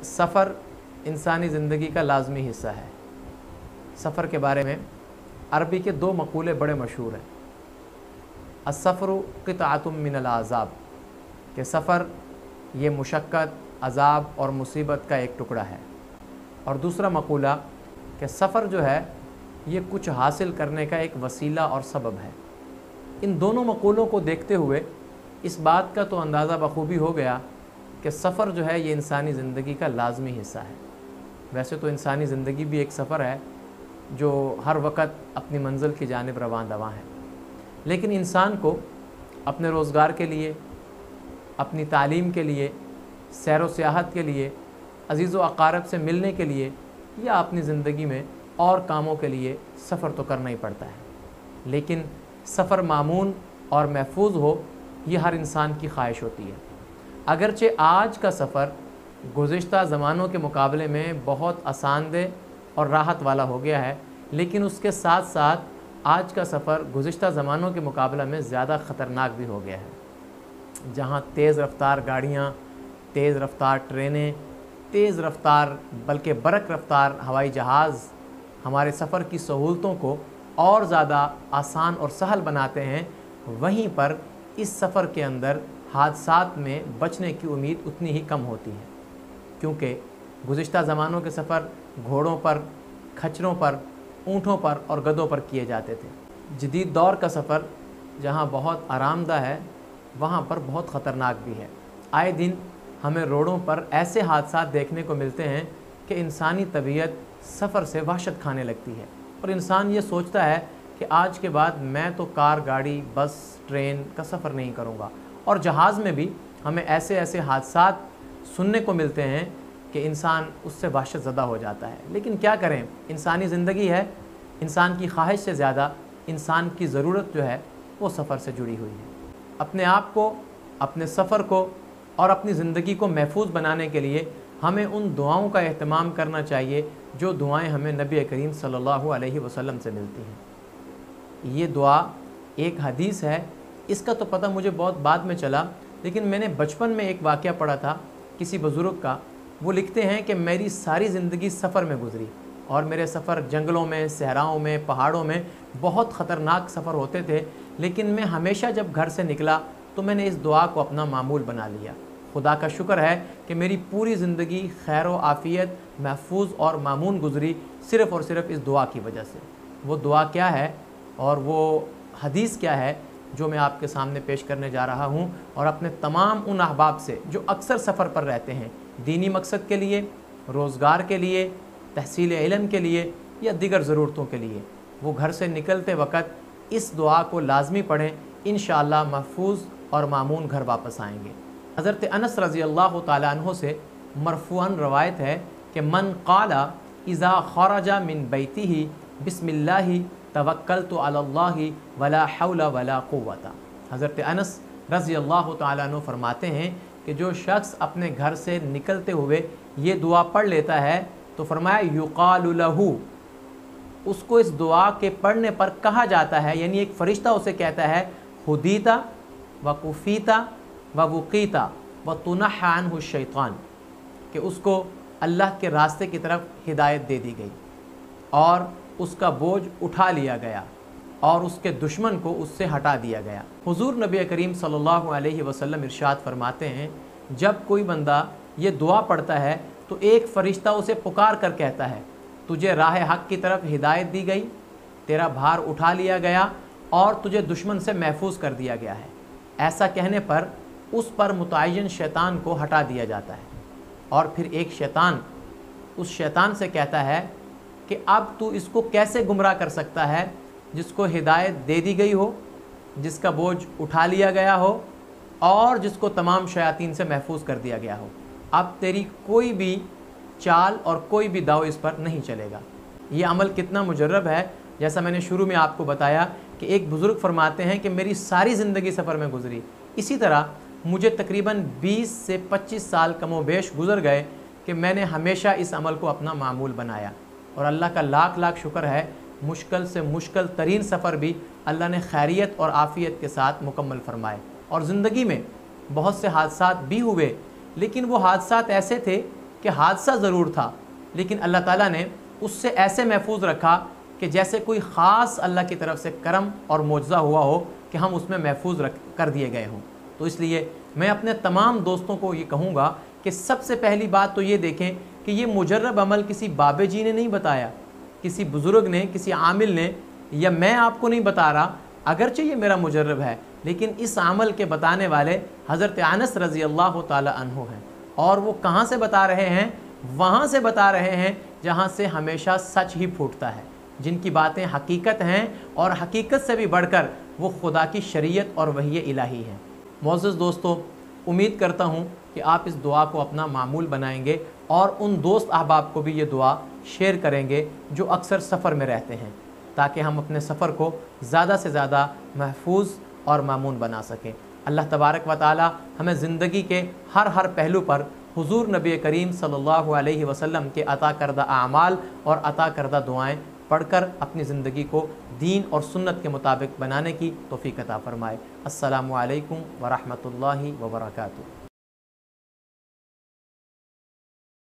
सफ़र इंसानी ज़िंदगी का लाजमी हिस्सा है। सफ़र के बारे में अरबी के दो मक़ूले बड़े मशहूर हैं। अस्सफ़रु क़ित्अतुम मिनल अज़ाब, कि सफ़र ये मुशक्क़त, अज़ाब और मुसीबत का एक टुकड़ा है। और दूसरा मक़ूला कि सफ़र जो है ये कुछ हासिल करने का एक वसीला और सबब है। इन दोनों मक़ूलों को देखते हुए इस बात का तो अंदाज़ा बखूबी हो गया कि सफ़र जो है ये इंसानी ज़िंदगी का लाजमी हिस्सा है। वैसे तो इंसानी ज़िंदगी भी एक सफ़र है जो हर वक्त अपनी मंजिल की जानिब रवां दवां है, लेकिन इंसान को अपने रोज़गार के लिए, अपनी तालीम के लिए, सैर व सियाहत के लिए, अज़ीज़ व अक़ारब से मिलने के लिए या अपनी ज़िंदगी में और कामों के लिए सफ़र तो करना ही पड़ता है। लेकिन सफ़र मामून और महफूज हो, ये हर इंसान की ख्वाहिश होती है। अगरचे आज का सफ़र गुज़िश्ता ज़मानों के मुकाबले में बहुत आसानदह और राहत वाला हो गया है, लेकिन उसके साथ साथ आज का सफ़र गुज़िश्ता ज़मानों के मुकाबले में ज़्यादा ख़तरनाक भी हो गया है। जहाँ तेज़ रफ़्तार गाड़ियाँ, तेज़ रफ़्तार ट्रेनें, तेज़ रफ़्तार बल्कि बरक रफ़्तार हवाई जहाज़ हमारे सफ़र की सहूलतों को और ज़्यादा आसान और सहल बनाते हैं, वहीं पर इस सफ़र के अंदर हादसात में बचने की उम्मीद उतनी ही कम होती है, क्योंकि गुज़िश्ता ज़मानों के सफ़र घोड़ों पर, खच्चरों पर, ऊँटों पर और गधों पर किए जाते थे। जदीद दौर का सफ़र जहाँ बहुत आरामदा है, वहाँ पर बहुत ख़तरनाक भी है। आए दिन हमें रोडों पर ऐसे हादसात देखने को मिलते हैं कि इंसानी तबीयत सफ़र से वहशत खाने लगती है और इंसान ये सोचता है कि आज के बाद मैं तो कार, गाड़ी, बस, ट्रेन का सफ़र नहीं करूँगा। और जहाज़ में भी हमें ऐसे ऐसे हादसात सुनने को मिलते हैं कि इंसान उससे वहशत ज़दा हो जाता है। लेकिन क्या करें, इंसानी ज़िंदगी है, इंसान की ख्वाहिश से ज़्यादा इंसान की ज़रूरत जो है वो सफ़र से जुड़ी हुई है। अपने आप को, अपने सफ़र को और अपनी ज़िंदगी को महफूज बनाने के लिए हमें उन दुआओं का एहतमाम करना चाहिए जो दुआएं हमें नबी करीम सल्लल्लाहु अलैहि वसल्लम से मिलती हैं। ये दुआ एक हदीस है, इसका तो पता मुझे बहुत बाद में चला, लेकिन मैंने बचपन में एक वाक़या पढ़ा था किसी बुज़ुर्ग का। वो लिखते हैं कि मेरी सारी ज़िंदगी सफ़र में गुज़री और मेरे सफ़र जंगलों में, सहराओं में, पहाड़ों में बहुत ख़तरनाक सफ़र होते थे, लेकिन मैं हमेशा जब घर से निकला तो मैंने इस दुआ को अपना मामूल बना लिया। खुदा का शुक्र है कि मेरी पूरी ज़िंदगी खैर व आफ़ियत, महफूज और मामून गुज़री सिर्फ़ और सिर्फ इस दुआ की वजह से। वो दुआ क्या है और वो हदीस क्या है जो मैं आपके सामने पेश करने जा रहा हूँ, और अपने तमाम उन अहबाब से जो अक्सर सफ़र पर रहते हैं, दीनी मकसद के लिए, रोज़गार के लिए, तहसील इल्म के लिए या दीगर ज़रूरतों के लिए, वो घर से निकलते वक़्त इस दुआ को लाजमी पढ़ें। इंशाअल्लाह महफूज और मामून घर वापस आएंगे। हज़रत अनस रज़ी अल्लाह ताला अन्हु से मरफ़ूअन रवायत है कि मन क़ाला इज़ा ख़रजा मिन बैतिही बिस्मिल्लाहि तवक्कलतु अलल्लाहि वला हौला वला क़ुव्वता। हज़रत अनस रज़ी अल्लाह ताला अन्हु फरमाते हैं कि जो शख्स अपने घर से निकलते हुए ये दुआ पढ़ लेता है तो फरमाया युक़ालु लहू, उसको इस दुआ के पढ़ने पर कहा जाता है, यानी एक फ़रिश्ता उसे कहता है, हुदीता व कुफ़ीता व वुक़ीता व तुनहा अन्हु शैतान, कि उसको अल्लाह के रास्ते की तरफ हिदायत दे दी गई और उसका बोझ उठा लिया गया और उसके दुश्मन को उससे हटा दिया गया। हुज़ूर नबी करीम सल्लल्लाहु अलैहि वसल्लम इरशाद फरमाते हैं, जब कोई बंदा ये दुआ पढ़ता है तो एक फ़रिश्ता उसे पुकार कर कहता है, तुझे राह हक़ की तरफ हिदायत दी गई, तेरा भार उठा लिया गया और तुझे दुश्मन से महफूज कर दिया गया है। ऐसा कहने पर उस पर मुतय्यन शैतान को हटा दिया जाता है और फिर एक शैतान उस शैतान से कहता है कि अब तू इसको कैसे गुमराह कर सकता है जिसको हिदायत दे दी गई हो, जिसका बोझ उठा लिया गया हो और जिसको तमाम शयातीन से महफूज कर दिया गया हो। अब तेरी कोई भी चाल और कोई भी दाव इस पर नहीं चलेगा। ये अमल कितना मुजर्रब है, जैसा मैंने शुरू में आपको बताया कि एक बुज़ुर्ग फरमाते हैं कि मेरी सारी ज़िंदगी सफ़र में गुजरी। इसी तरह मुझे तकरीबन 20 से 25 साल कमोबेश गुज़र गए कि मैंने हमेशा इस अमल को अपना मामूल बनाया, और अल्लाह का लाख लाख शुक्र है, मुश्किल से मुश्किल तरीन सफ़र भी अल्लाह ने खैरियत और आफ़ियत के साथ मुकम्मल फरमाए। और ज़िंदगी में बहुत से हादसात भी हुए, लेकिन वो हादसात ऐसे थे کہ حادثہ ضرور تھا لیکن اللہ تعالیٰ نے اس سے ایسے محفوظ رکھا کہ جیسے کوئی خاص اللہ کی طرف سے کرم اور معجزہ ہوا ہو کہ ہم اس میں محفوظ کر دیے گئے ہوں۔ تو اس لیے میں اپنے تمام دوستوں کو یہ کہوں گا کہ سب سے پہلی بات تو یہ دیکھیں کہ یہ مجرب عمل کسی بابے جی نے نہیں بتایا، کسی بزرگ نے، کسی عامل نے، یا میں آپ کو نہیں بتا رہا، اگرچہ یہ میرا مجرب ہے لیکن اس عمل کے بتانے والے حضرت انس رضی اللہ تعالی عنہ ہیں، اور وہ کہاں سے بتا رہے ہیں؟ وہاں سے بتا رہے ہیں جہاں سے ہمیشہ سچ ہی پھوٹتا ہے، جن کی باتیں حقیقت ہیں اور حقیقت سے بھی بڑھ کر وہ خدا کی شریعت اور وحی الہی ہیں۔ معزز دوستو، امید کرتا ہوں کہ آپ اس دعا کو اپنا معمول بنائیں گے اور ان دوست احباب کو بھی یہ دعا شیئر کریں گے جو اکثر سفر میں رہتے ہیں، تاکہ ہم اپنے سفر کو زیادہ سے زیادہ محفوظ اور مامون بنا سکیں۔ اللہ تبارک و تعالی ہمیں زندگی کے ہر پہلو پر حضور نبی کریم صلی اللہ علیہ وسلم کے عطا کردہ اعمال اور عطا کردہ دعائیں پڑھ کر اپنی زندگی کو دین اور سنت کے مطابق بنانے کی توفیق عطا فرمائے۔ السلام علیکم ورحمۃ اللہ وبرکاتہ۔